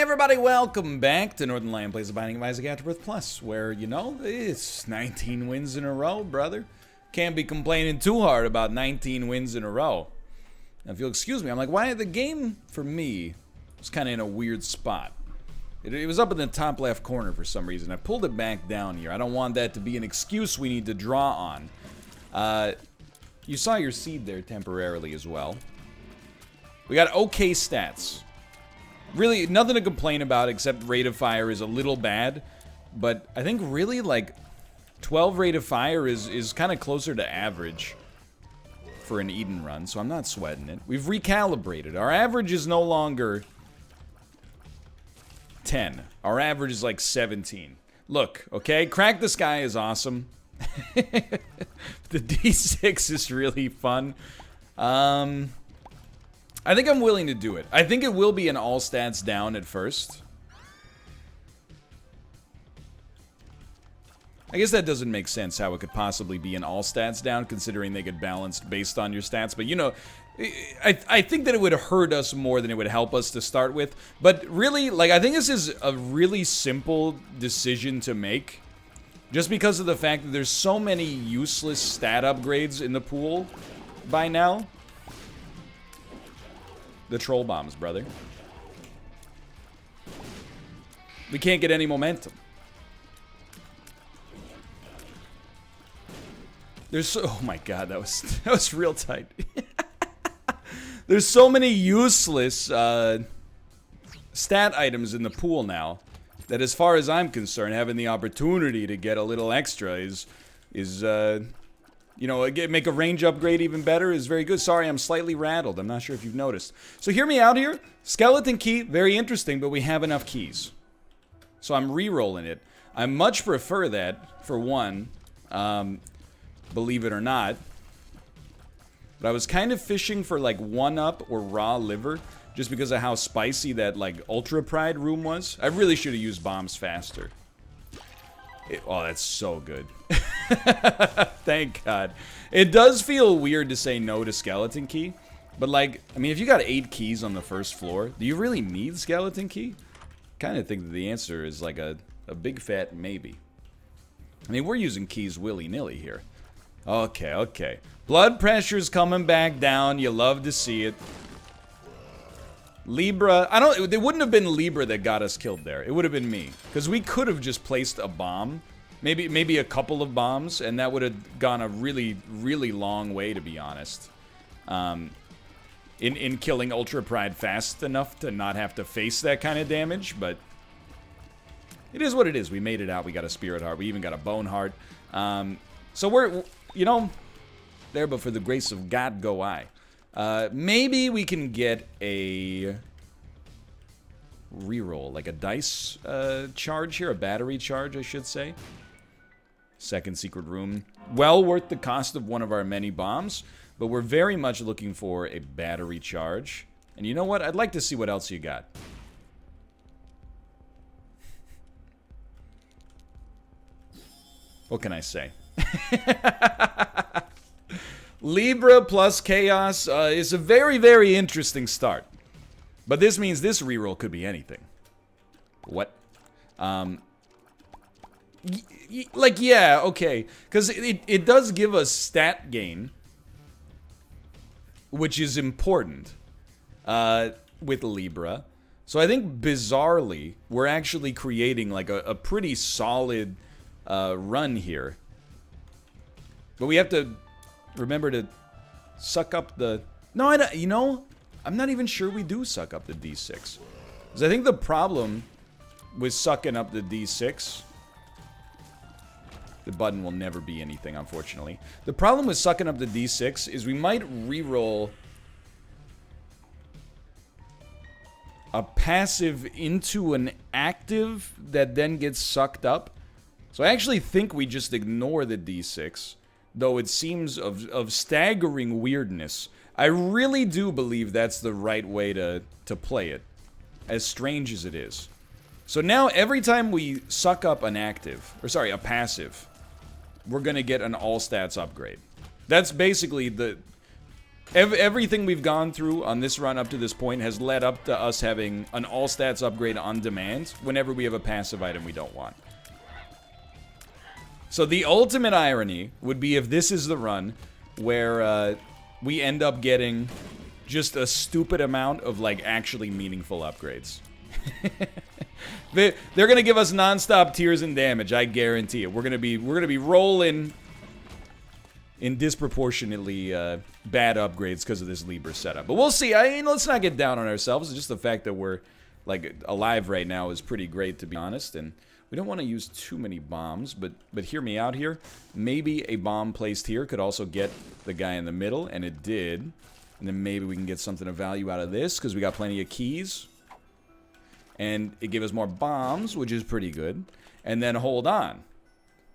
everybody, welcome back to Northernlion Plays the Binding of Isaac Afterbirth Plus, where, you know, it's 19 wins in a row, brother. Can't be complaining too hard about 19 wins in a row. Now, if you'll excuse me, I'm like, why? The game, for me, was kind of in a weird spot. It was up in the top left corner for some reason. I pulled it back down here. I don't want that to be an excuse we need to draw on. You saw your seed there temporarily as well. We got okay stats. Really, nothing to complain about except rate of fire is a little bad. But I think really, like, 12 rate of fire is kind of closer to average for an Eden run, so I'm not sweating it. We've recalibrated. Our average is no longer 10. Our average is like 17. Look, okay? Crack the Sky is awesome. The D6 is really fun. I think I'm willing to do it. I think it will be an all stats down at first. I guess that doesn't make sense how it could possibly be an all stats down, considering they get balanced based on your stats. But, you know, I think that it would hurt us more than it would help us to start with. But really, like, I think this is a really simple decision to make. Just because of the fact that there's so many useless stat upgrades in the pool by now. The troll bombs, brother. We can't get any momentum. There's so, oh my god, that was real tight. There's so many useless stat items in the pool now that, as far as I'm concerned, having the opportunity to get a little extra is you know, make a range upgrade even better is very good. Sorry, I'm slightly rattled. I'm not sure if you've noticed. So hear me out here. Skeleton key, very interesting, but we have enough keys. So I'm re-rolling it. I much prefer that, for one, believe it or not. But I was kind of fishing for, like, 1-up or raw liver, just because of how spicy that, like, Ultra Pride room was. I really should have used bombs faster. Oh, that's so good. Thank God. It does feel weird to say no to Skeleton Key. But, like, I mean, if you got 8 keys on the first floor, do you really need Skeleton Key? Kind of think that the answer is, like, a big fat maybe. I mean, we're using keys willy-nilly here. Okay, okay. Blood pressure's coming back down. You love to see it. Libra, it wouldn't have been Libra that got us killed there. It would have been me. Because we could have just placed a bomb. Maybe a couple of bombs, and that would have gone a really, really long way, to be honest. In killing Ultra Pride fast enough to not have to face that kind of damage, but it is what it is. We made it out. We got a Spirit Heart. We even got a Bone Heart. So we're, you know, there, but for the grace of God go I. Maybe we can get a reroll, like a dice charge here, a battery charge, I should say. Second secret room. Well worth the cost of one of our many bombs, but we're very much looking for a battery charge. And you know what? I'd like to see what else you got. What can I say? Libra plus Chaos is a very, very interesting start. But this means this reroll could be anything. What? Like, yeah, okay. Because it does give us stat gain. Which is important. With Libra. So I think, bizarrely, we're actually creating, like, a pretty solid run here. But we have to remember to suck up the... No, you know, I'm not even sure we do suck up the D6. Because I think the problem with sucking up the D6... The button will never be anything, unfortunately. The problem with sucking up the D6 is we might reroll a passive into an active that then gets sucked up. So I actually think we just ignore the D6, though it seems of staggering weirdness. I really do believe that's the right way to play it, as strange as it is. So now every time we suck up an active, or sorry, a passive, we're gonna get an all stats upgrade. That's basically Everything we've gone through on this run up to this point has led up to us having an all stats upgrade on demand whenever we have a passive item we don't want. So the ultimate irony would be if this is the run where we end up getting just a stupid amount of like actually meaningful upgrades. They're gonna give us non-stop tears and damage, I guarantee it. We're gonna be rolling in disproportionately bad upgrades because of this Libra setup. But we'll see. I mean, let's not get down on ourselves. Just the fact that we're like alive right now is pretty great, to be honest. And we don't want to use too many bombs, but hear me out here. Maybe a bomb placed here could also get the guy in the middle, and it did. And then maybe we can get something of value out of this because we got plenty of keys. And it gave us more bombs, which is pretty good. And then hold on.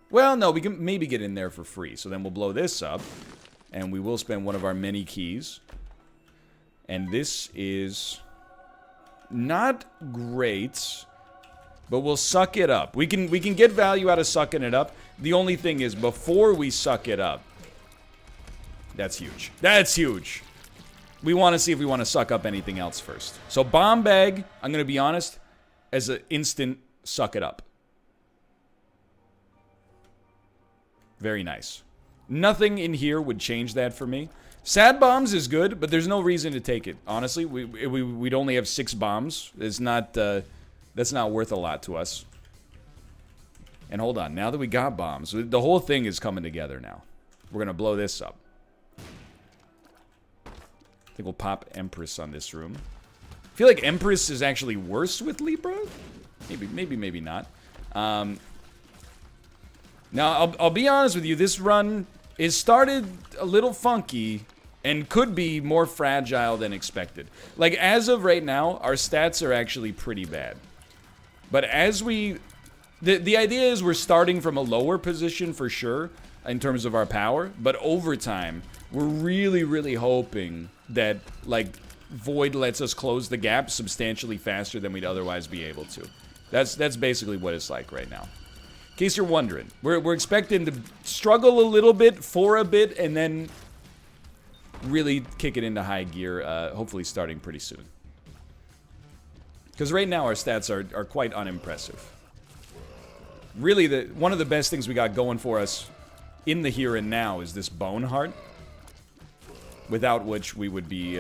Well, no, we can maybe get in there for free. So then we'll blow this up. And we will spend one of our many keys. And this is not great, but we'll suck it up. We can get value out of sucking it up. The only thing is, before we suck it up, that's huge. That's huge. We want to see if we want to suck up anything else first. So bomb bag, I'm going to be honest, as an instant suck it up. Very nice. Nothing in here would change that for me. Sad bombs is good, but there's no reason to take it. Honestly, we'd only have 6 bombs. It's not, that's not worth a lot to us. And hold on, now that we got bombs, the whole thing is coming together now. We're going to blow this up. I think we'll pop Empress on this room. I feel like Empress is actually worse with Libra. Maybe not. Now, I'll be honest with you. This run is started a little funky and could be more fragile than expected. Like, as of right now, our stats are actually pretty bad. But as we... The idea is we're starting from a lower position for sure in terms of our power. But over time, we're really, really hoping that, like, Void lets us close the gap substantially faster than we'd otherwise be able to. That's basically what it's like right now. In case you're wondering, we're expecting to struggle a little bit for a bit and then really kick it into high gear, hopefully starting pretty soon. Because right now our stats are quite unimpressive. Really, one of the best things we got going for us in the here and now is this Bone Heart, without which we would be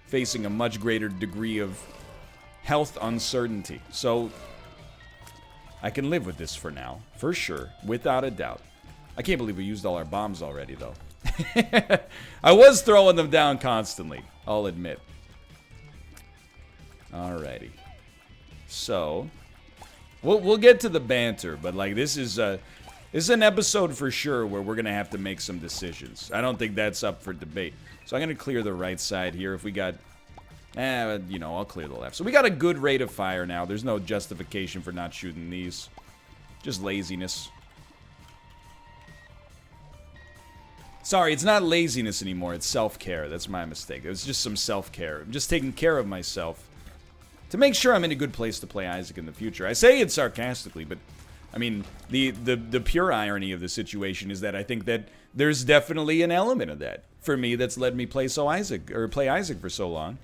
facing a much greater degree of health uncertainty. So I can live with this for now, for sure, without a doubt. I can't believe we used all our bombs already, though. I was throwing them down constantly, I'll admit. Alrighty. So, we'll get to the banter, but like this is an episode for sure where we're gonna have to make some decisions. I don't think that's up for debate. So I'm gonna clear the right side here. If we got, you know, I'll clear the left. So we got a good rate of fire now. There's no justification for not shooting these. Just laziness. Sorry, it's not laziness anymore. It's self-care. That's my mistake. It was just some self-care. I'm just taking care of myself to make sure I'm in a good place to play Isaac in the future. I say it sarcastically, but I mean, the pure irony of the situation is that I think that there's definitely an element of that for me that's led me play Isaac for so long.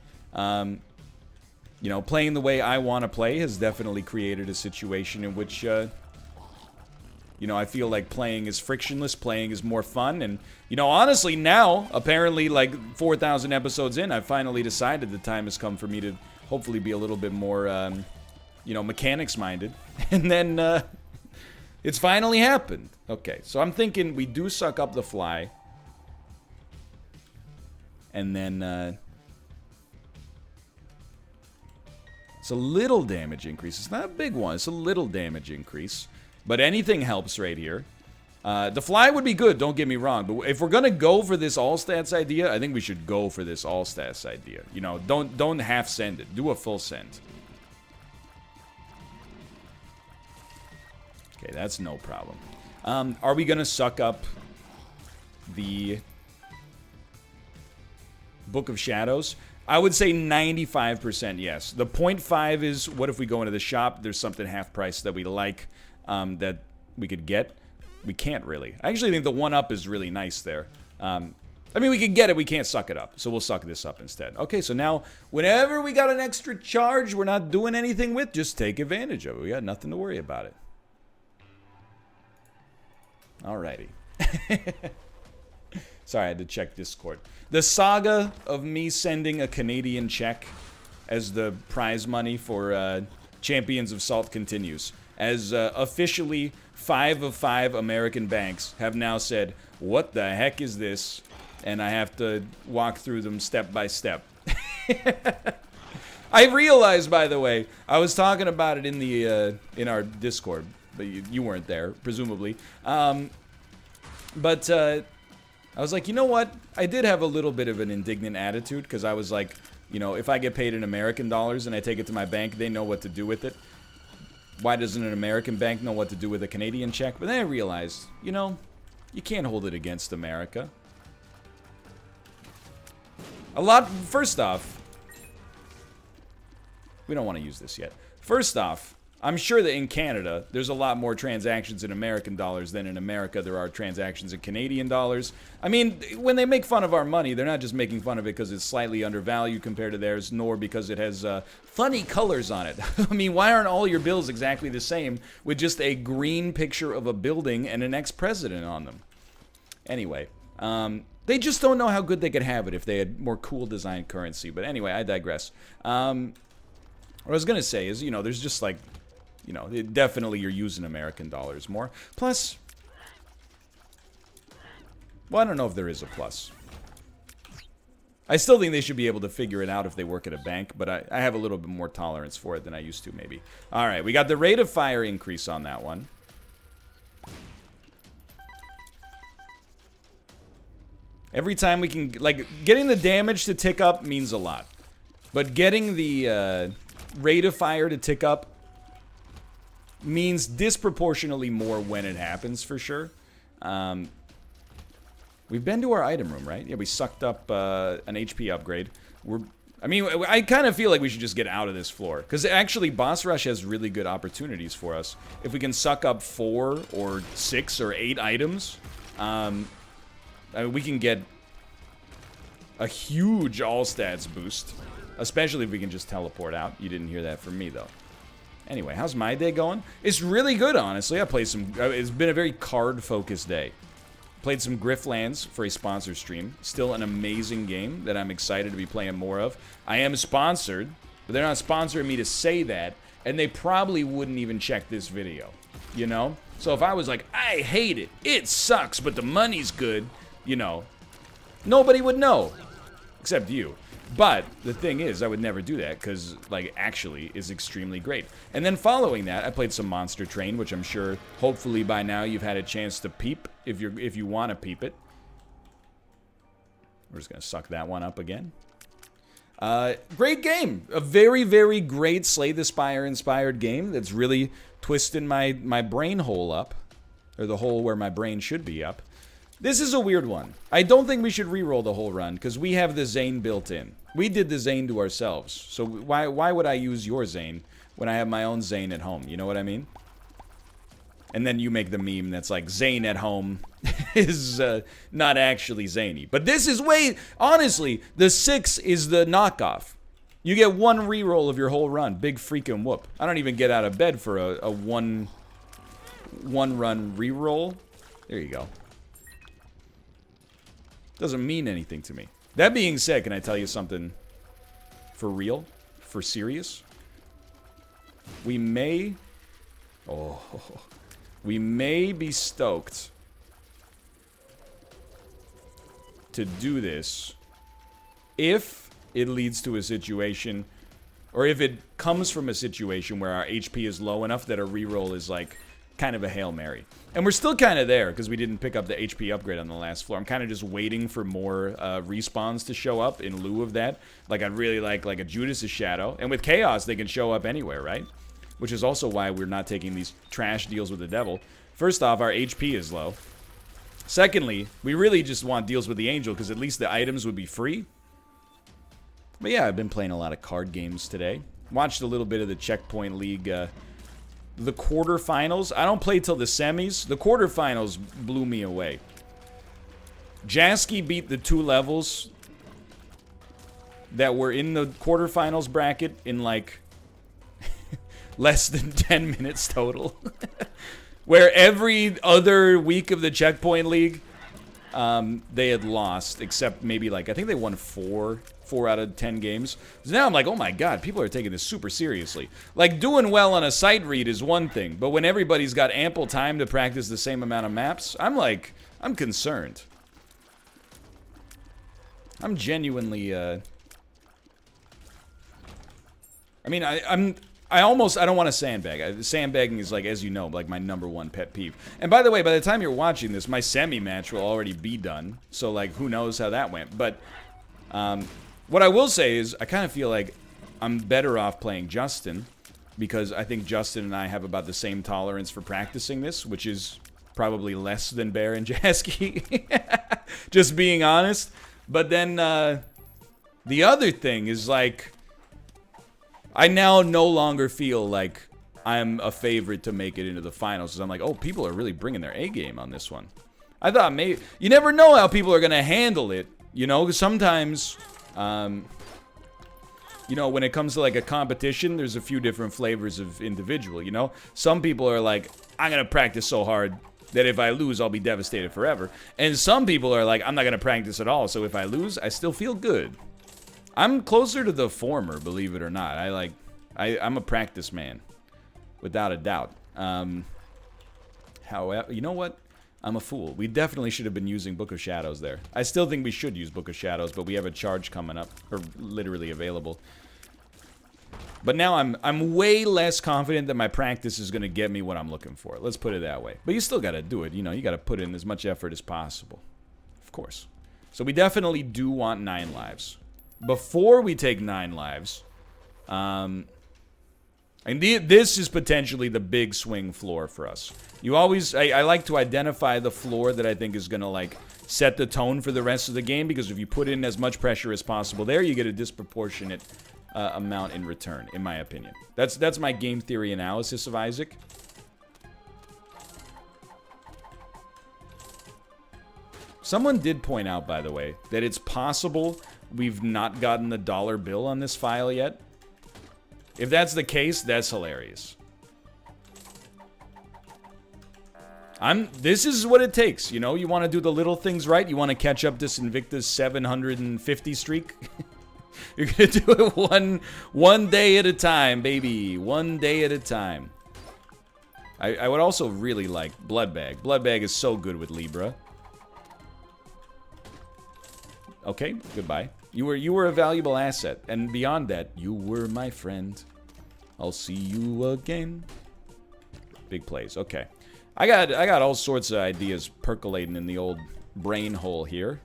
You know, playing the way I want to play has definitely created a situation in which, you know, I feel like playing is frictionless, playing is more fun, and, you know, honestly now, apparently, like, 4,000 episodes in, I've finally decided the time has come for me to hopefully be a little bit more, you know, mechanics-minded, and then, it's finally happened. Okay, so I'm thinking we do suck up the fly, and then, it's a little damage increase. It's not a big one. It's a little damage increase. But anything helps right here. The fly would be good, don't get me wrong. But if we're going to go for this all-stats idea, I think we should go for this all-stats idea. You know, don't half-send it. Do a full send. Okay, that's no problem. Are we going to suck up the Book of Shadows? I would say 95% yes. The 0.5 is, what if we go into the shop, there's something half price that we like, that we could get? We can't really. I actually think the 1-up is really nice there. I mean, we can get it. We can't suck it up. So we'll suck this up instead. Okay, so now whenever we got an extra charge we're not doing anything with, just take advantage of it. We got nothing to worry about it. Alrighty. Sorry, I had to check Discord. The saga of me sending a Canadian check as the prize money for Champions of Salt continues. As officially 5 of 5 American banks have now said, what the heck is this? And I have to walk through them step by step. I realized, by the way, I was talking about it in the in our Discord, but you weren't there, presumably. But I was like, you know what? I did have a little bit of an indignant attitude, because I was like, you know, if I get paid in American dollars and I take it to my bank, they know what to do with it. Why doesn't an American bank know what to do with a Canadian check? But then I realized, you know, you can't hold it against America. First off, we don't want to use this yet. First off, I'm sure that in Canada, there's a lot more transactions in American dollars than in America there are transactions in Canadian dollars. I mean, when they make fun of our money, they're not just making fun of it because it's slightly undervalued compared to theirs, nor because it has funny colors on it. I mean, why aren't all your bills exactly the same with just a green picture of a building and an ex-president on them? Anyway, they just don't know how good they could have it if they had more cool design currency. But anyway, I digress. What I was going to say is, you know, there's just like, you know, definitely you're using American dollars more. Plus, well, I don't know if there is a plus. I still think they should be able to figure it out if they work at a bank, but I have a little bit more tolerance for it than I used to, maybe. All right, we got the rate of fire increase on that one. Every time we can, like, getting the damage to tick up means a lot. But getting the rate of fire to tick up means disproportionately more when it happens, for sure. We've been to our item room, right? Yeah, we sucked up an HP upgrade. I kind of feel like we should just get out of this floor. Because actually, Boss Rush has really good opportunities for us. If we can suck up 4 or 6 or 8 items, I mean, we can get a huge all-stats boost. Especially if we can just teleport out. You didn't hear that from me, though. Anyway, how's my day going? It's really good, honestly. I played some... It's been a very card-focused day. Played some Grifflands for a sponsor stream. Still an amazing game that I'm excited to be playing more of. I am sponsored, but they're not sponsoring me to say that, and they probably wouldn't even check this video, you know? So if I was like, I hate it, it sucks, but the money's good, you know, nobody would know, except you. But the thing is, I would never do that because, like, actually is extremely great. And then following that, I played some Monster Train, which I'm sure, hopefully by now, you've had a chance to peep if you want to peep it. We're just gonna suck that one up again. Great game, a very, very great Slay the Spire inspired game that's really twisting my brain hole up, or the hole where my brain should be up. This is a weird one. I don't think we should re-roll the whole run, because we have the Zane built in. We did the Zane to ourselves, so why would I use your Zane when I have my own Zane at home? You know what I mean? And then you make the meme that's like, Zane at home is not actually zany. But this is honestly, the 6 is the knockoff. You get 1 re-roll of your whole run. Big freaking whoop. I don't even get out of bed for a one run re-roll. There you go. Doesn't mean anything to me. That being said, can I tell you something for real? For serious? We may be stoked to do this if it leads to a situation, or if it comes from a situation where our HP is low enough that a reroll is like kind of a Hail Mary. And we're still kind of there because we didn't pick up the HP upgrade on the last floor. I'm kind of just waiting for more respawns to show up in lieu of that. Like, I'd really like a Judas's Shadow. And with Chaos, they can show up anywhere, right? Which is also why we're not taking these trash deals with the devil. First off, our HP is low. Secondly, we really just want deals with the Angel because at least the items would be free. But yeah, I've been playing a lot of card games today. Watched a little bit of the Checkpoint League, the quarterfinals. I don't play till the semis. The quarterfinals blew me away. Jasky beat the 2 levels that were in the quarterfinals bracket in like less than 10 minutes total. Where every other week of the Checkpoint League, they had lost, except maybe like, I think they won 4 out of 10 games. So now I'm like, oh my god, people are taking this super seriously. Like, doing well on a sight read is one thing, but when everybody's got ample time to practice the same amount of maps, I'm concerned. I'm genuinely, I mean, I don't want to sandbag. Sandbagging is, like, as you know, like my #1 pet peeve. And by the way, by the time you're watching this, my semi-match will already be done. So, like, who knows how that went. But, what I will say is, I kind of feel like I'm better off playing Justin, because I think Justin and I have about the same tolerance for practicing this, which is probably less than Bear and Jasky. Just being honest. But then, the other thing is, like, I now no longer feel like I'm a favorite to make it into the finals. Because I'm like, oh, people are really bringing their A game on this one. I thought maybe... You never know how people are going to handle it, you know? Because sometimes, you know, when it comes to, like, a competition, there's a few different flavors of individual, you know? Some people are like, I'm going to practice so hard that if I lose, I'll be devastated forever. And some people are like, I'm not going to practice at all, so if I lose, I still feel good. I'm closer to the former, believe it or not. I'm a practice man, without a doubt. However, you know what? I'm a fool. We definitely should have been using Book of Shadows there. I still think we should use Book of Shadows, but we have a charge coming up, or literally available. But now I'm way less confident that my practice is going to get me what I'm looking for. Let's put it that way. But you still got to do it. You know, you got to put in as much effort as possible. Of course. So we definitely do want 9 lives. Before we take 9 lives, and this is potentially the big swing floor for us. You always, I like to identify the floor that I think is going to, like, set the tone for the rest of the game, because if you put in as much pressure as possible there, you get a disproportionate amount in return, in my opinion. That's my game theory analysis of Isaac. Someone did point out, by the way, that it's possible we've not gotten the dollar bill on this file yet. If that's the case, that's hilarious. This is what it takes, you know? You want to do the little things right? You want to catch up this Invictus 750 streak? You're going to do it one day at a time, baby. One day at a time. I would also really like Bloodbag. Bloodbag is so good with Libra. Okay, goodbye. You were a valuable asset, and beyond that, you were my friend. I'll see you again. Big plays. Okay, I got all sorts of ideas percolating in the old brain hole here.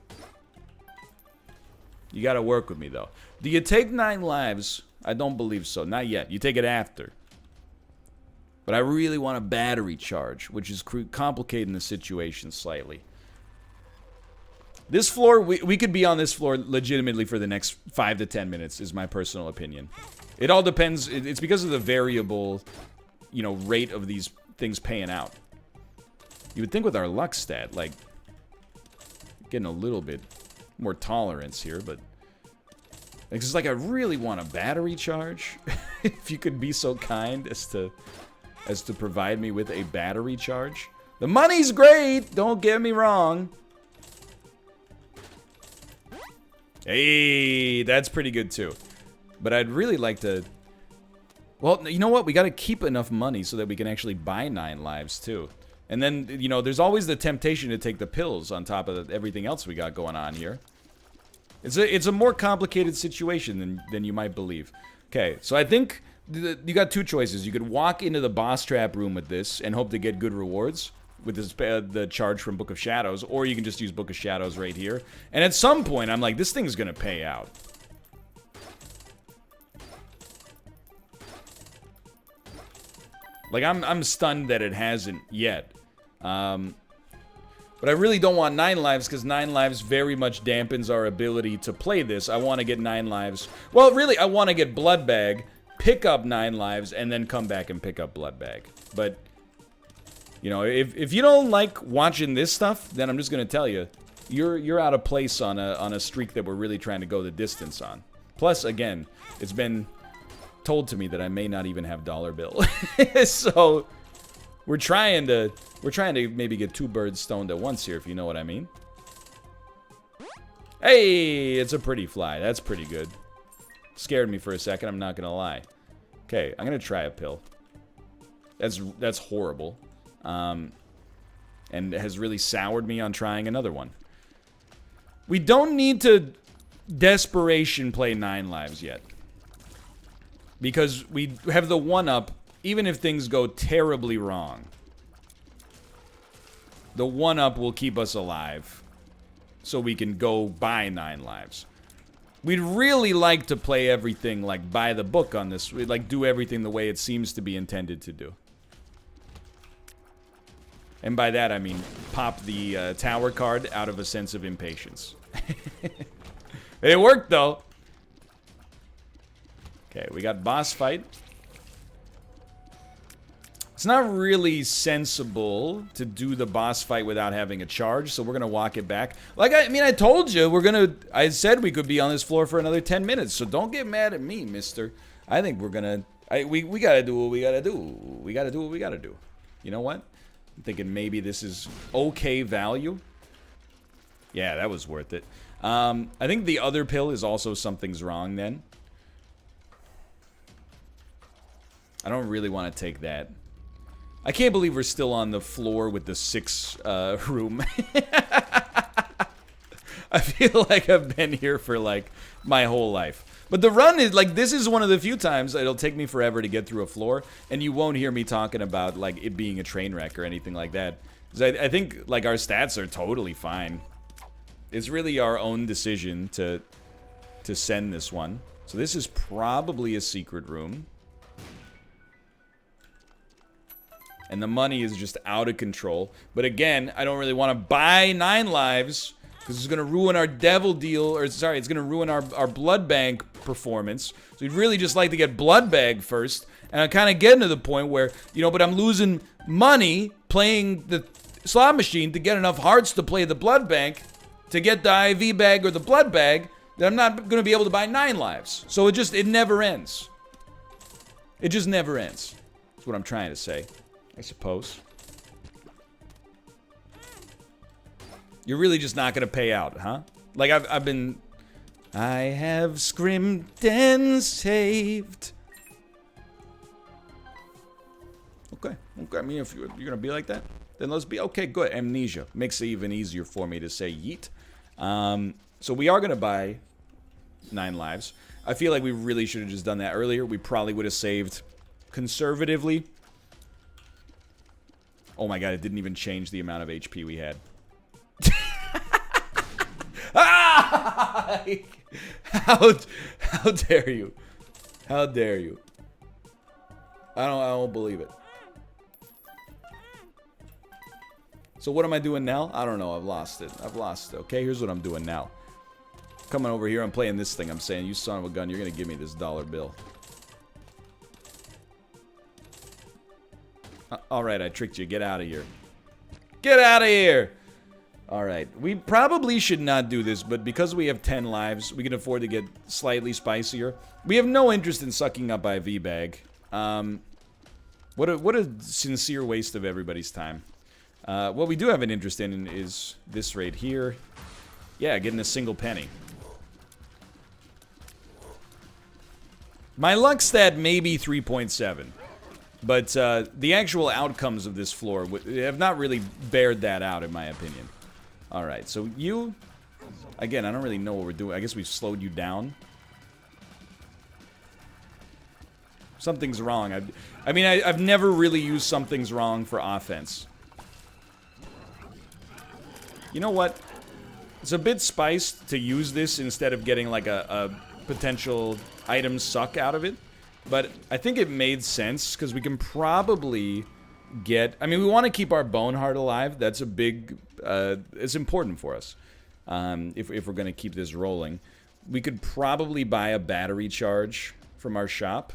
You got to work with me though. Do you take 9 lives? I don't believe so. Not yet. You take it after. But I really want a battery charge, which is complicating the situation slightly. This floor, we could be on this floor legitimately for the next 5 to 10 minutes, is my personal opinion. It all depends. It's because of the variable, you know, rate of these things paying out. You would think with our luck stat, like, getting a little bit more tolerance here, but it's like I really want a battery charge. If you could be so kind as to provide me with a battery charge. The money's great, don't get me wrong. Hey, that's pretty good too. But I'd really like to... Well, you know what? We got to keep enough money so that we can actually buy 9 lives too. And then, you know, there's always the temptation to take the pills on top of everything else we got going on here. It's a more complicated situation than you might believe. Okay, so I think you got 2 choices. You could walk into the boss trap room with this and hope to get good rewards with this, the charge from Book of Shadows, or you can just use Book of Shadows right here. And at some point, I'm like, this thing's gonna pay out. Like, I'm stunned that it hasn't yet. But I really don't want 9 lives, because 9 lives very much dampens our ability to play this. I want to get 9 lives. Well, really, I want to get Bloodbag, pick up 9 lives, and then come back and pick up Bloodbag. But, you know, if you don't like watching this stuff, then I'm just going to tell you, you're out of place on a streak that we're really trying to go the distance on. Plus, again, it's been told to me that I may not even have dollar bill. So we're trying to maybe get 2 birds stoned at once here, if you know what I mean. Hey, it's a pretty fly. That's pretty good. Scared me for a second, I'm not gonna lie. Okay, I'm gonna try a pill. That's horrible. And it has really soured me on trying another one. We don't need to desperation play 9 lives yet. Because we have the 1-up, even if things go terribly wrong. The 1-up will keep us alive. So we can go buy 9 lives. We'd really like to play everything like by the book on this. We'd like do everything the way it seems to be intended to do. And by that I mean pop the tower card out of a sense of impatience. It worked though. Okay, we got boss fight. It's not really sensible to do the boss fight without having a charge, so we're gonna walk it back. Like, I mean, I told you, I said we could be on this floor for another 10 minutes, so don't get mad at me, mister. I think we're gonna, we gotta do what we gotta do. We gotta do what we gotta do. You know what? I'm thinking maybe this is okay value. Yeah, that was worth it. I think the other pill is also something's wrong then. I don't really want to take that. I can't believe we're still on the floor with the 6 room. I feel like I've been here for like my whole life. But the run is like, this is one of the few times it'll take me forever to get through a floor, and you won't hear me talking about like it being a train wreck or anything like that. 'Cause I think like our stats are totally fine. It's really our own decision to send this one. So this is probably a secret room. And the money is just out of control. But again, I don't really want to buy 9 lives, because it's going to ruin our devil deal, or sorry, it's going to ruin our blood bank performance. So we'd really just like to get blood bag first. And I'm kind of getting to the point where, you know, but I'm losing money playing the slot machine to get enough hearts to play the blood bank, to get the IV bag or the blood bag, that I'm not going to be able to buy 9 lives. So it never ends. It just never ends. That's what I'm trying to say, I suppose. You're really just not gonna pay out, huh? Like I have scrimped and saved. Okay. I mean, if you're gonna be like that, then let's be okay. Good. Amnesia makes it even easier for me to say yeet. So we are gonna buy 9 lives. I feel like we really should have just done that earlier. We probably would have saved conservatively. Oh my god, it didn't even change the amount of HP we had. Ah! How dare you? How dare you? I don't believe it. So what am I doing now? I don't know. I've lost it. Okay, here's what I'm doing now. Coming over here, I'm playing this thing. I'm saying, you son of a gun, you're gonna give me this dollar bill. Alright, I tricked you. Get out of here. Get out of here! Alright, we probably should not do this, but because we have 10 lives, we can afford to get slightly spicier. We have no interest in sucking up IV bag. What a sincere waste of everybody's time. What we do have an interest in is this right here. Yeah, getting a single penny. My luck stat may be 3.7. But the actual outcomes of this floor have not really bared that out, in my opinion. Alright, so you... Again, I don't really know what we're doing. I guess we've slowed you down. Something's wrong. I've never really used something's wrong for offense. You know what? It's a bit spiced to use this instead of getting like a potential item suck out of it. But I think it made sense, because we can probably get... I mean, we want to keep our bone heart alive. That's a big... it's important for us, if we're going to keep this rolling. We could probably buy a battery charge from our shop.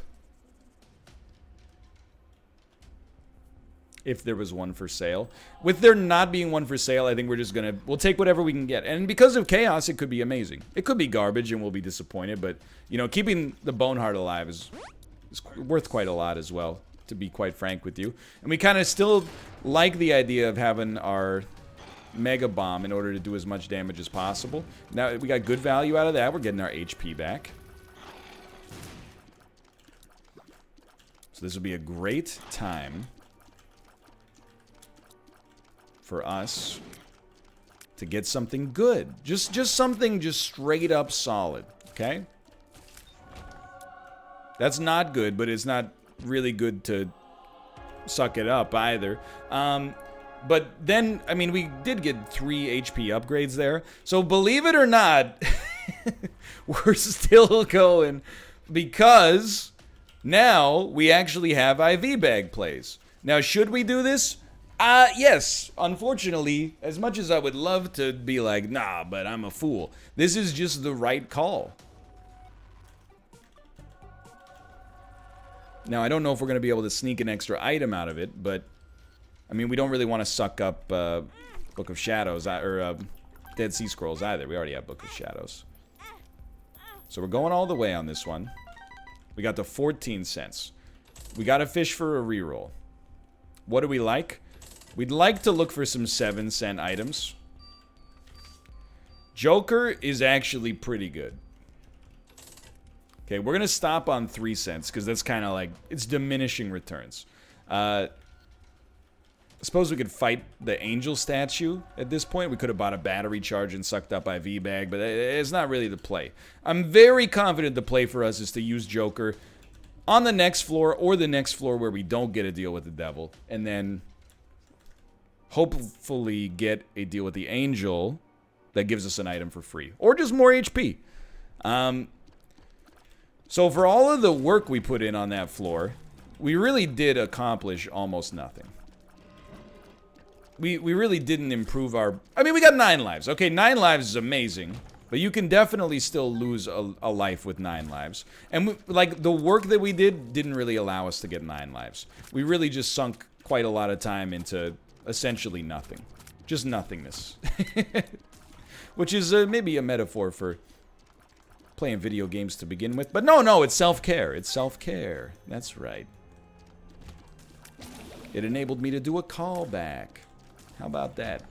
if there was one for sale. With there not being one for sale, I think we're just we'll take whatever we can get. And because of chaos, it could be amazing. It could be garbage and we'll be disappointed, but, you know, keeping the Boneheart alive is worth quite a lot as well, to be quite frank with you. And we kind of still like the idea of having our Mega Bomb in order to do as much damage as possible. Now, we got good value out of that. We're getting our HP back. So this will be a great time for us to get something good. Just something just straight up solid, okay? That's not good, but it's not really good to suck it up either. But then, I mean, we did get 3 HP upgrades there. So believe it or not, we're still going because now we actually have IV bag plays. Now, should we do this? Yes. Unfortunately, as much as I would love to be like, nah, but I'm a fool, this is just the right call. Now, I don't know if we're going to be able to sneak an extra item out of it, but, I mean, we don't really want to suck up Book of Shadows, or Dead Sea Scrolls either. We already have Book of Shadows. So we're going all the way on this one. We got the 14 cents. We got a fish for a reroll. What do we like? We'd like to look for some 7-cent items. Joker is actually pretty good. Okay, we're going to stop on 3 cents, because that's kind of like, it's diminishing returns. I suppose we could fight the angel statue at this point. We could have bought a battery charge and sucked up IV bag, but it's not really the play. I'm very confident the play for us is to use Joker on the next floor, or the next floor where we don't get a deal with the devil, and then hopefully get a deal with the angel that gives us an item for free, or just more HP. So for all of the work we put in on that floor, we really did accomplish almost nothing. We really didn't improve our... I mean, we got 9 lives. Okay, 9 lives is amazing, but you can definitely still lose a life with 9 lives. And, like, the work that we did didn't really allow us to get 9 lives. We really just sunk quite a lot of time into essentially nothing. Just nothingness. Which is maybe a metaphor for playing video games to begin with. But no, it's self-care. It's self-care. That's right. It enabled me to do a callback. How about that?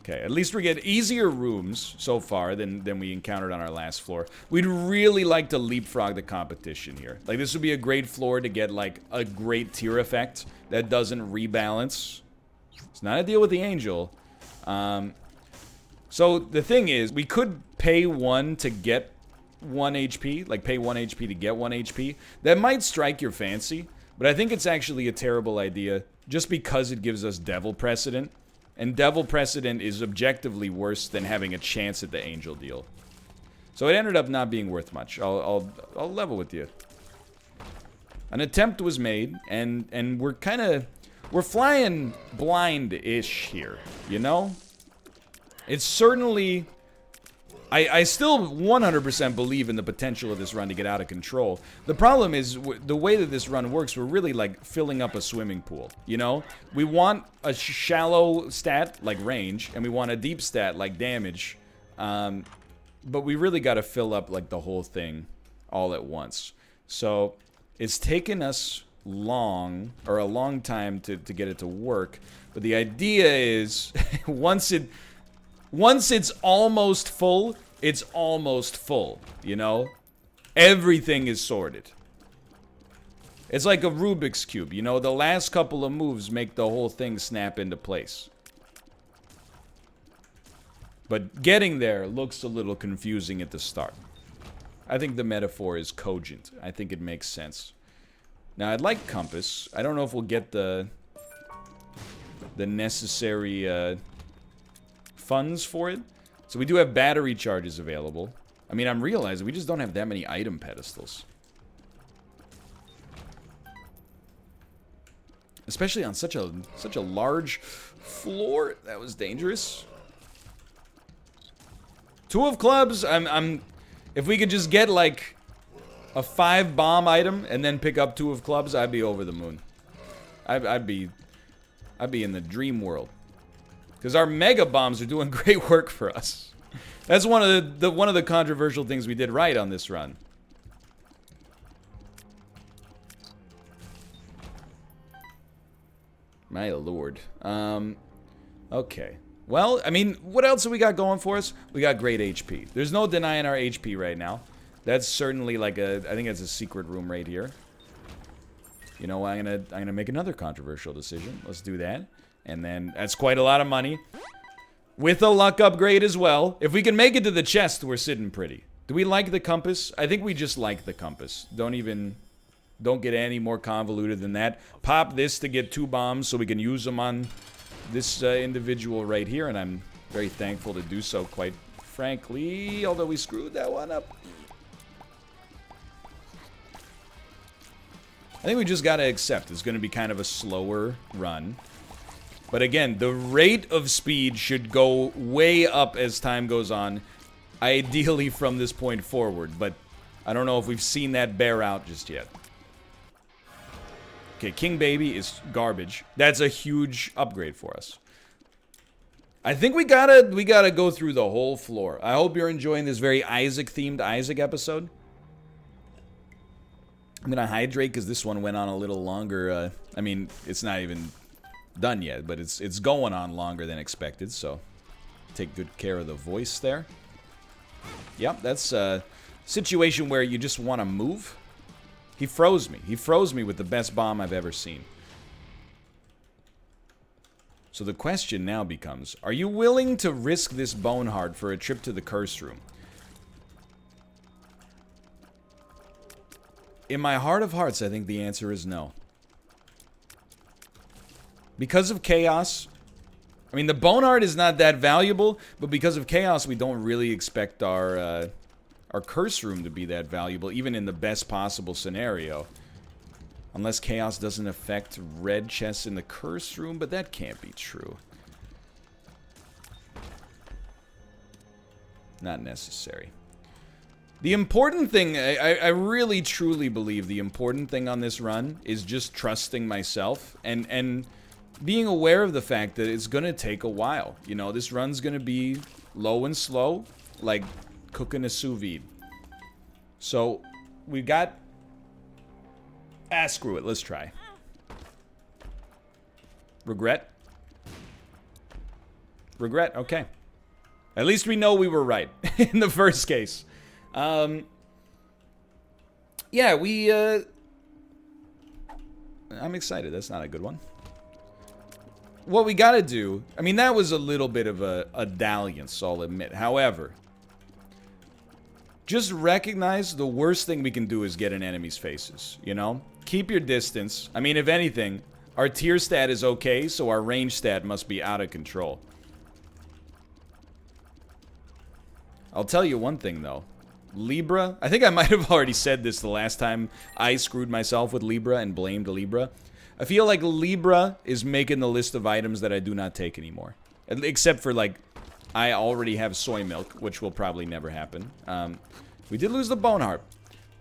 Okay, at least we get easier rooms so far than we encountered on our last floor. We'd really like to leapfrog the competition here. Like, this would be a great floor to get, like, a great tier effect that doesn't rebalance. It's not a deal with the angel. So, the thing is, we could pay 1 to get 1 HP. Like, pay 1 HP to get 1 HP. That might strike your fancy, but I think it's actually a terrible idea just because it gives us devil precedent. And devil precedent is objectively worse than having a chance at the angel deal. So it ended up not being worth much. I'll level with you. An attempt was made, and we're flying blind-ish here, you know? It's certainly... I still 100% believe in the potential of this run to get out of control. The problem is, the way that this run works, we're really, like, filling up a swimming pool, you know? We want a shallow stat, like range, and we want a deep stat, like damage. But we really got to fill up, like, the whole thing all at once. So, it's taken us a long time to get it to work. But the idea is, once it's almost full, it's almost full, you know? Everything is sorted. It's like a Rubik's Cube, you know? The last couple of moves make the whole thing snap into place. But getting there looks a little confusing at the start. I think the metaphor is cogent. I think it makes sense. Now, I'd like Compass. I don't know if we'll get the necessary... funds for it. So we do have battery charges available. I mean, I'm realizing we just don't have that many item pedestals. Especially on such a large floor. That was dangerous. 2 of clubs. If we could just get like a 5 bomb item and then pick up 2 of clubs, I'd be over the moon. I'd be in the dream world. Because our mega bombs are doing great work for us. That's one of the controversial things we did right on this run. My lord. Okay. Well, I mean, what else have we got going for us? We got great HP. There's no denying our HP right now. That's certainly like I think it's a secret room right here. You know, I'm gonna make another controversial decision. Let's do that. And then that's quite a lot of money. With a luck upgrade as well. If we can make it to the chest, we're sitting pretty. Do we like the compass? I think we just like the compass. Don't get any more convoluted than that. Pop this to get 2 bombs so we can use them on this individual right here. And I'm very thankful to do so, quite frankly. Although we screwed that one up. I think we just gotta accept it's gonna be kind of a slower run. But again, the rate of speed should go way up as time goes on. Ideally from this point forward. But I don't know if we've seen that bear out just yet. Okay, King Baby is garbage. That's a huge upgrade for us. I think we gotta go through the whole floor. I hope you're enjoying this very Isaac-themed Isaac episode. I'm gonna hydrate because this one went on a little longer. I mean, it's not even done yet, but it's going on longer than expected, so take good care of the voice there. Yep, that's a situation where you just want to move. He froze me. He froze me with the best bomb I've ever seen. So the question now becomes, are you willing to risk this Boneheart for a trip to the curse room? In my heart of hearts, I think the answer is no. Because of chaos, I mean, the Boneheart is not that valuable, but because of chaos, we don't really expect our curse room to be that valuable, even in the best possible scenario. Unless chaos doesn't affect red chests in the curse room, but that can't be true. Not necessary. The important thing, I really truly believe the important thing on this run is just trusting myself and being aware of the fact that it's going to take a while. You know, this run's going to be low and slow, like cooking a sous vide. So, we've got... Ah, screw it. Let's try. Regret? Regret? Okay. At least we know we were right in the first case. Yeah, I'm excited. That's not a good one. What we gotta do... I mean, that was a little bit of a dalliance, I'll admit. However... just recognize the worst thing we can do is get in enemies' faces, you know? Keep your distance. I mean, if anything, our tier stat is okay, so our range stat must be out of control. I'll tell you one thing, though. Libra, I think I might have already said this the last time I screwed myself with Libra and blamed Libra. I feel like Libra is making the list of items that I do not take anymore. Except for, like, I already have soy milk, which will probably never happen. We did lose the Boneheart,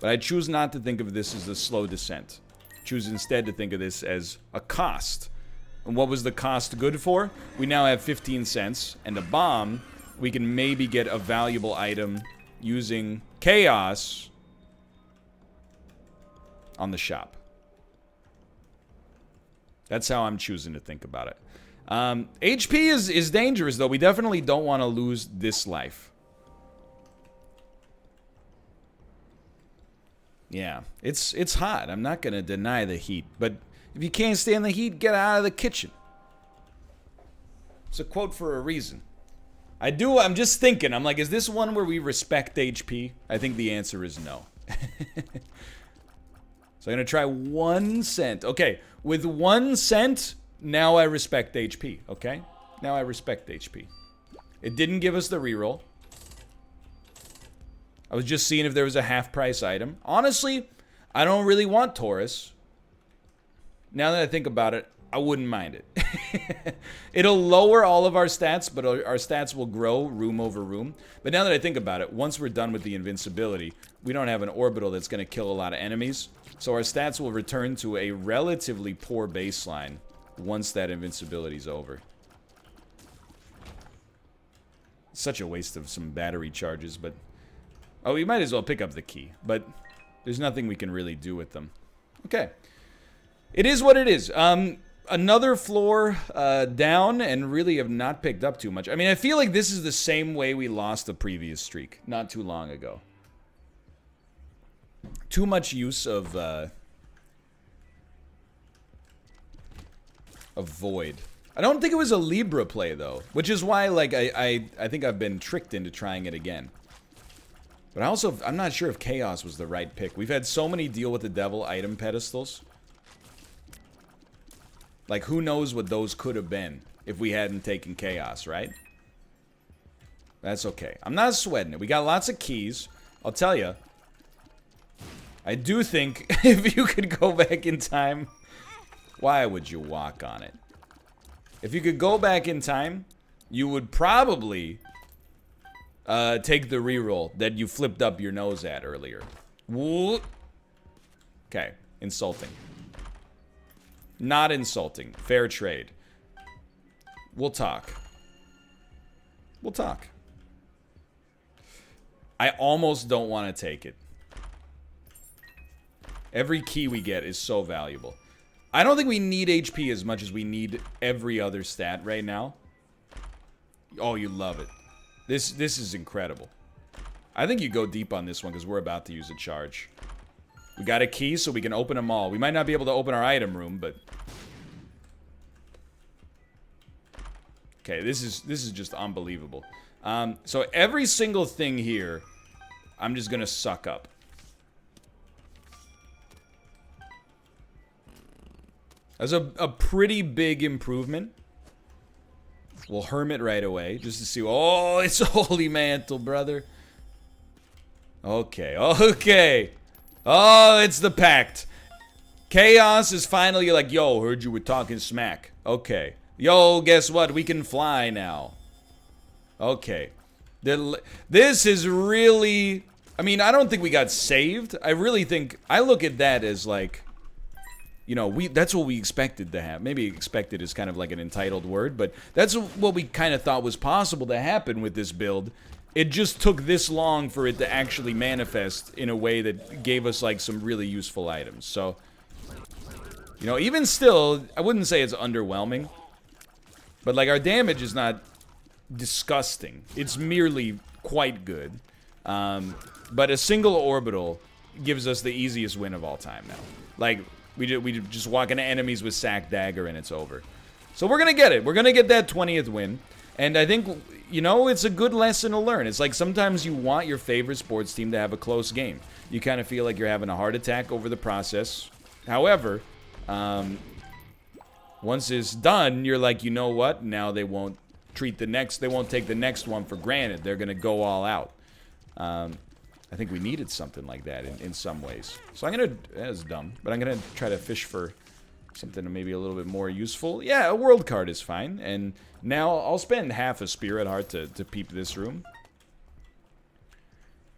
but I choose not to think of this as a slow descent. Choose instead to think of this as a cost. And what was the cost good for? We now have 15 cents, and a bomb, we can maybe get a valuable item using chaos on the shop. That's how I'm choosing to think about it. HP is dangerous, though. We definitely don't want to lose this life. Yeah, it's hot. I'm not going to deny the heat. But if you can't stand the heat, get out of the kitchen. It's a quote for a reason. I'm just thinking. I'm like, is this one where we respect HP? I think the answer is no. So I'm going to try 1 cent. Okay, with 1 cent... now I respect HP, okay? Now I respect HP. It didn't give us the reroll. I was just seeing if there was a half-price item. Honestly, I don't really want Taurus. Now that I think about it, I wouldn't mind it. It'll lower all of our stats, but our stats will grow room over room. But now that I think about it, once we're done with the invincibility, we don't have an orbital that's going to kill a lot of enemies. So our stats will return to a relatively poor baseline once that invincibility's over. Such a waste of some battery charges, but... Oh, we might as well pick up the key, but there's nothing we can really do with them. Okay. It is what it is. Another floor down, and really have not picked up too much. I mean, I feel like this is the same way we lost the previous streak not too long ago. Too much use of Void. I don't think it was a Libra play, though, which is why, like, I think I've been tricked into trying it again. But I'm not sure if Chaos was the right pick. We've had so many deal with the devil item pedestals. Like, who knows what those could have been if we hadn't taken Chaos, right? That's okay. I'm not sweating it. We got lots of keys. I'll tell you. I do think if you could go back in time, why would you walk on it? If you could go back in time, you would probably take the reroll that you flipped up your nose at earlier. Okay, insulting. Not insulting. Fair trade. We'll talk. We'll talk. I almost don't want to take it. Every key we get is so valuable. I don't think we need HP as much as we need every other stat right now. Oh, you love it. This is incredible. I think you go deep on this one because we're about to use a charge. We got a key so we can open them all. We might not be able to open our item room, but... Okay, this is just unbelievable. So every single thing here, I'm just gonna suck up. That's a pretty big improvement. We'll hermit right away, just to see. Oh, it's a holy mantle, brother. Okay, okay. Oh, it's the pact. Chaos is finally like, yo, heard you were talking smack. Okay. Yo, guess what? We can fly now. Okay. This is really... I mean, I don't think we got saved. I really think... I look at that as like... You know, that's what we expected to have. Maybe expected is kind of like an entitled word, but that's what we kind of thought was possible to happen with this build. It just took this long for it to actually manifest in a way that gave us like some really useful items. So, you know, even still, I wouldn't say it's underwhelming, but like our damage is not disgusting. It's merely quite good. But a single orbital gives us the easiest win of all time now. Like, we just walk into enemies with Sack Dagger and it's over. So we're going to get it. We're going to get that 20th win. And I think, you know, it's a good lesson to learn. It's like sometimes you want your favorite sports team to have a close game. You kind of feel like you're having a heart attack over the process. However, once it's done, you're like, you know what? Now they won't take the next one for granted. They're going to go all out. I think we needed something like that in some ways. So I'm going to... That's dumb. But I'm going to try to fish for something maybe a little bit more useful. Yeah, a world card is fine. And now I'll spend half a spirit heart to peep this room.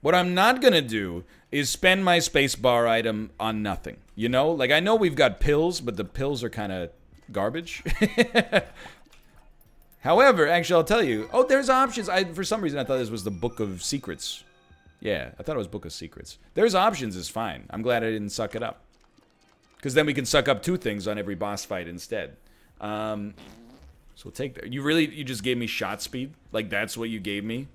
What I'm not going to do is spend my spacebar item on nothing. You know? Like, I know we've got pills, but the pills are kind of garbage. However, actually, I'll tell you. Oh, there's options. For some reason, I thought this was the Book of Secrets. Yeah, I thought it was Book of Secrets. There's options is fine. I'm glad I didn't suck it up. Because then we can suck up 2 things on every boss fight instead. So we'll take that. You just gave me shot speed? Like, that's what you gave me?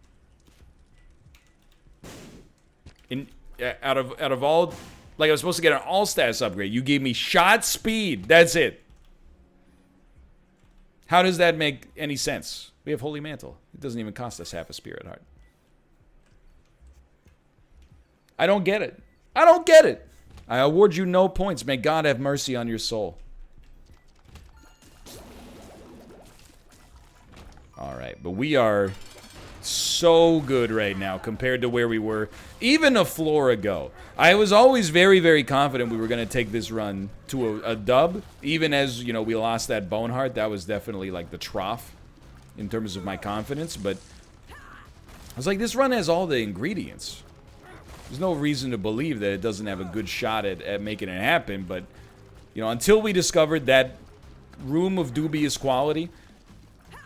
Out of all... Like, I was supposed to get an all-status upgrade. You gave me shot speed. That's it. How does that make any sense? We have Holy Mantle. It doesn't even cost us half a spirit heart. I don't get it. I don't get it. I award you no points. May God have mercy on your soul. Alright, but we are so good right now compared to where we were even a floor ago. I was always very, very confident we were going to take this run to a dub. Even as, you know, we lost that Boneheart. That was definitely like the trough in terms of my confidence. But I was like, this run has all the ingredients. There's no reason to believe that it doesn't have a good shot at making it happen. But, you know, until we discovered that room of dubious quality.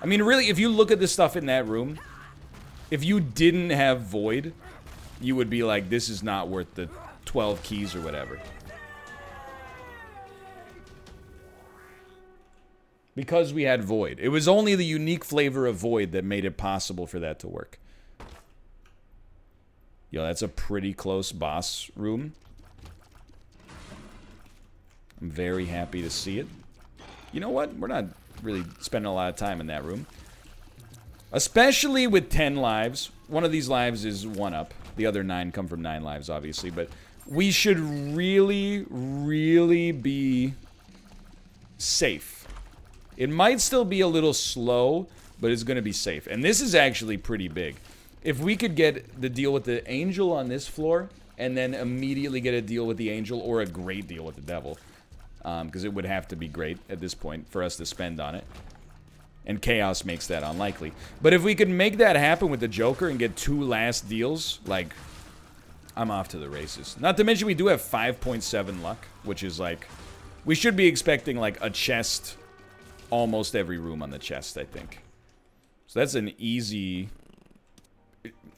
I mean, really, if you look at the stuff in that room, if you didn't have Void, you would be like, this is not worth the 12 keys or whatever. Because we had Void. It was only the unique flavor of Void that made it possible for that to work. Yo, that's a pretty close boss room. I'm very happy to see it. You know what? We're not really spending a lot of time in that room. Especially with 10 lives. One of these lives is 1 up. The other 9 come from 9 lives, obviously. But we should really, really be safe. It might still be a little slow, but it's going to be safe. And this is actually pretty big. If we could get the deal with the angel on this floor, and then immediately get a deal with the angel, or a great deal with the devil. Because it would have to be great at this point for us to spend on it. And Chaos makes that unlikely. But if we could make that happen with the Joker and get 2 last deals, like, I'm off to the races. Not to mention we do have 5.7 luck, which is like, we should be expecting like a chest almost every room on the chest, I think. So that's an easy...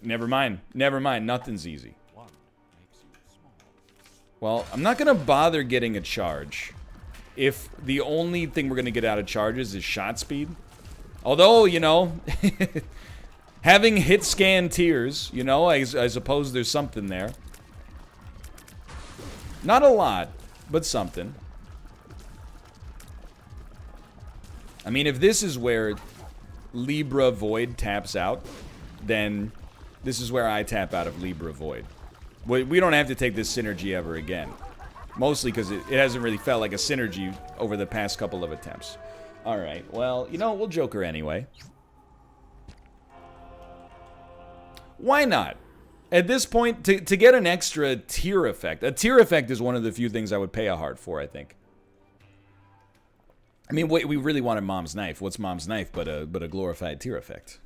Never mind. Never mind. Nothing's easy. Well, I'm not going to bother getting a charge if the only thing we're going to get out of charges is shot speed. Although, you know, having hit scan tiers, you know, I suppose there's something there. Not a lot, but something. I mean, if this is where Libra Void taps out, then this is where I tap out of Libra Void. We don't have to take this synergy ever again. Mostly because it hasn't really felt like a synergy over the past couple of attempts. Alright, well, you know, we'll Joker anyway. Why not? At this point, to get an extra tier effect. A tier effect is one of the few things I would pay a heart for, I think. I mean, we really wanted Mom's Knife. What's Mom's Knife but a glorified tier effect?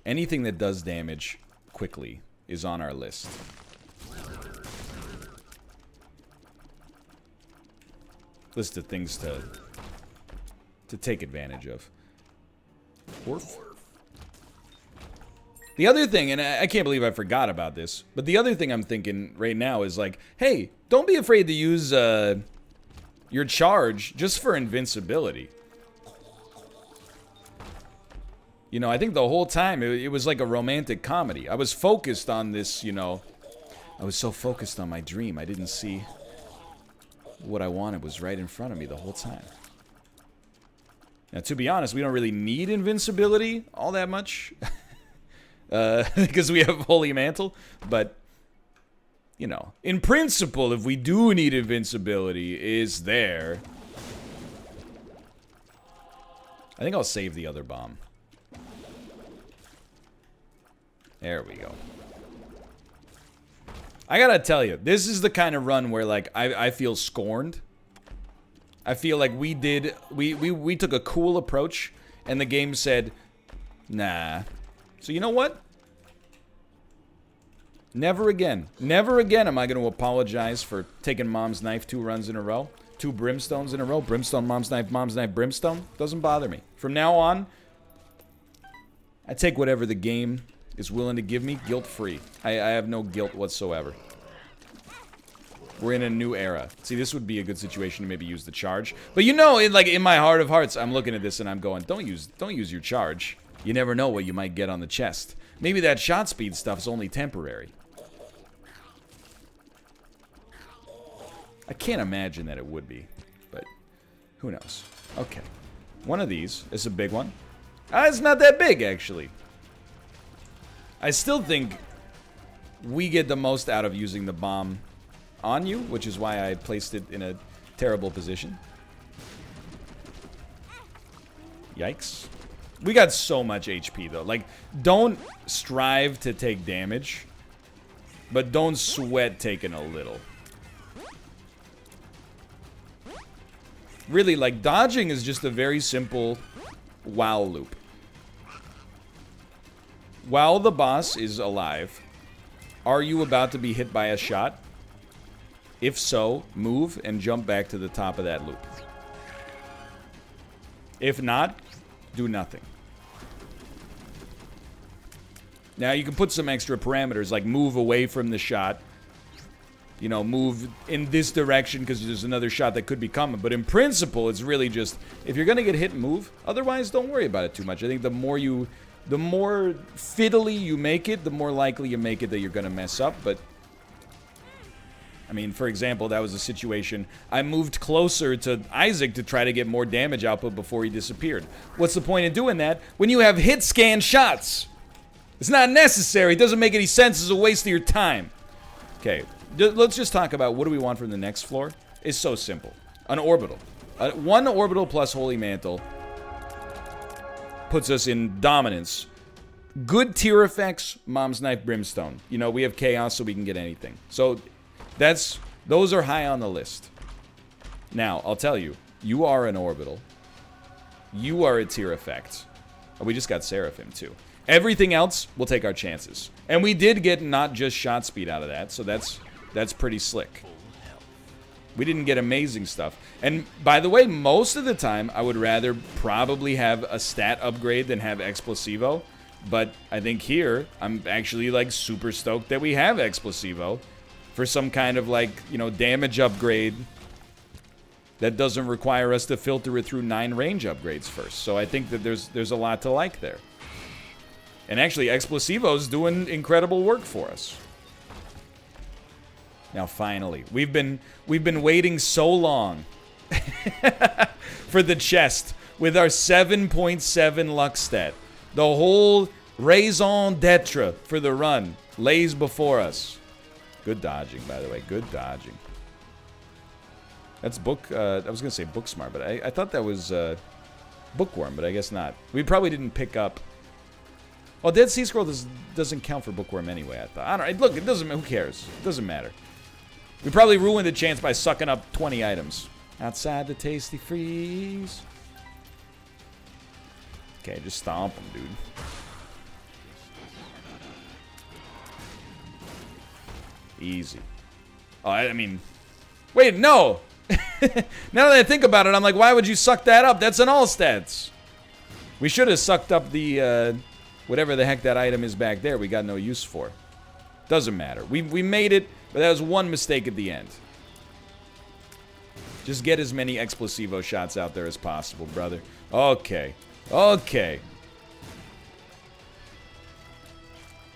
Anything that does damage quickly is on our list. List of things to take advantage of. Orf. The other thing, and I can't believe I forgot about this, but the other thing I'm thinking right now is like, hey, don't be afraid to use your charge just for invincibility. You know, I think the whole time it was like a romantic comedy. I was focused on this, you know. I was so focused on my dream, I didn't see what I wanted was right in front of me the whole time. Now, to be honest, we don't really need invincibility all that much. Because we have Holy Mantle. But, you know, in principle, if we do need invincibility, is there. I think I'll save the other bomb. There we go. I gotta tell you, this is the kind of run where, like, I feel scorned. I feel like we took a cool approach, and the game said, nah. So you know what? Never again. Never again am I going to apologize for taking Mom's Knife 2 runs in a row. 2 Brimstones in a row. Brimstone, Mom's Knife, Brimstone. Doesn't bother me. From now on, I take whatever the game is willing to give me, guilt-free. I have no guilt whatsoever. We're in a new era. See, this would be a good situation to maybe use the charge. But you know, in my heart of hearts, I'm looking at this and I'm going, don't use your charge. You never know what you might get on the chest. Maybe that shot speed stuff's only temporary. I can't imagine that it would be, but who knows? Okay. One of these is a big one. It's not that big, actually. I still think we get the most out of using the bomb on you, which is why I placed it in a terrible position. Yikes. We got so much HP, though. Like, don't strive to take damage, but don't sweat taking a little. Really, like, dodging is just a very simple wow loop. While the boss is alive, are you about to be hit by a shot? If so, move and jump back to the top of that loop. If not, do nothing. Now, you can put some extra parameters, like move away from the shot. You know, move in this direction because there's another shot that could be coming. But in principle, it's really just, if you're going to get hit, move. Otherwise, don't worry about it too much. I think the more fiddly you make it, the more likely you make it that you're going to mess up. But, I mean, for example, that was a situation. I moved closer to Isaac to try to get more damage output before he disappeared. What's the point in doing that when you have hit scan shots? It's not necessary. It doesn't make any sense. It's a waste of your time. Okay. Let's just talk about what do we want from the next floor. It's so simple. An orbital. One orbital plus Holy Mantle puts us in dominance. Good tier effects, Mom's Knife Brimstone. You know, we have Chaos so we can get anything. So, those are high on the list. Now, I'll tell you, you are an orbital. You are a tier effect. Oh, we just got Seraphim, too. Everything else, we'll take our chances. And we did get not just shot speed out of that, so that's pretty slick. We didn't get amazing stuff. And by the way, most of the time, I would rather probably have a stat upgrade than have Explosivo. But I think here, I'm actually like super stoked that we have Explosivo for some kind of like, you know, damage upgrade that doesn't require us to filter it through 9 range upgrades first. So I think that there's a lot to like there. And actually, Explosivo's doing incredible work for us. Now, finally, we've been waiting so long for the chest with our 7.7 luck stat. The whole raison d'etre for the run lays before us. Good dodging, by the way. Good dodging. That's book. I was gonna say book smart, but I thought that was bookworm, but I guess not. We probably didn't pick up. Well, Dead Sea Scroll doesn't count for bookworm anyway. I thought. I don't. Look, it doesn't. Who cares? It doesn't matter. We probably ruined the chance by sucking up 20 items. Outside the tasty freeze. Okay, just stomp him, dude. Easy. Oh, I mean... Wait, no! Now that I think about it, I'm like, why would you suck that up? That's an all stats. We should have sucked up the, whatever the heck that item is back there we got no use for. Doesn't matter. We made it, but that was one mistake at the end. Just get as many Explosivo shots out there as possible, brother. Okay. Okay.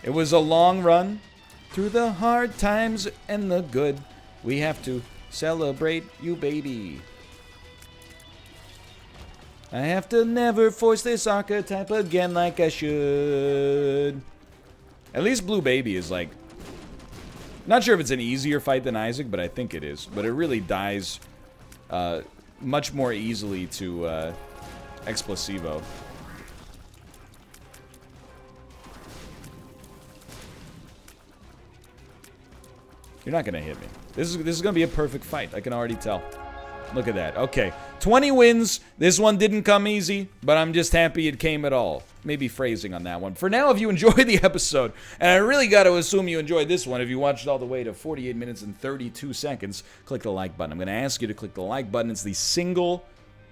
It was a long run. Through the hard times and the good, we have to celebrate you, baby. I have to never force this archetype again like I should. At least Blue Baby is like... Not sure if it's an easier fight than Isaac, but I think it is. But it really dies much more easily to Explosivo. You're not going to hit me. This is going to be a perfect fight. I can already tell. Look at that. Okay. 20 wins. This one didn't come easy, but I'm just happy it came at all. Maybe phrasing on that one. For now, if you enjoyed the episode, and I really got to assume you enjoyed this one, if you watched all the way to 48 minutes and 32 seconds, click the like button. I'm going to ask you to click the like button. It's the single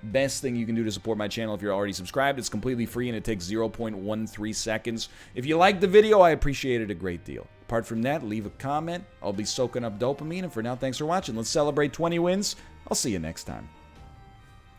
best thing you can do to support my channel if you're already subscribed. It's completely free and it takes 0.13 seconds. If you liked the video, I appreciate it a great deal. Apart from that, leave a comment. I'll be soaking up dopamine. And for now, thanks for watching. Let's celebrate 20 wins. I'll see you next time.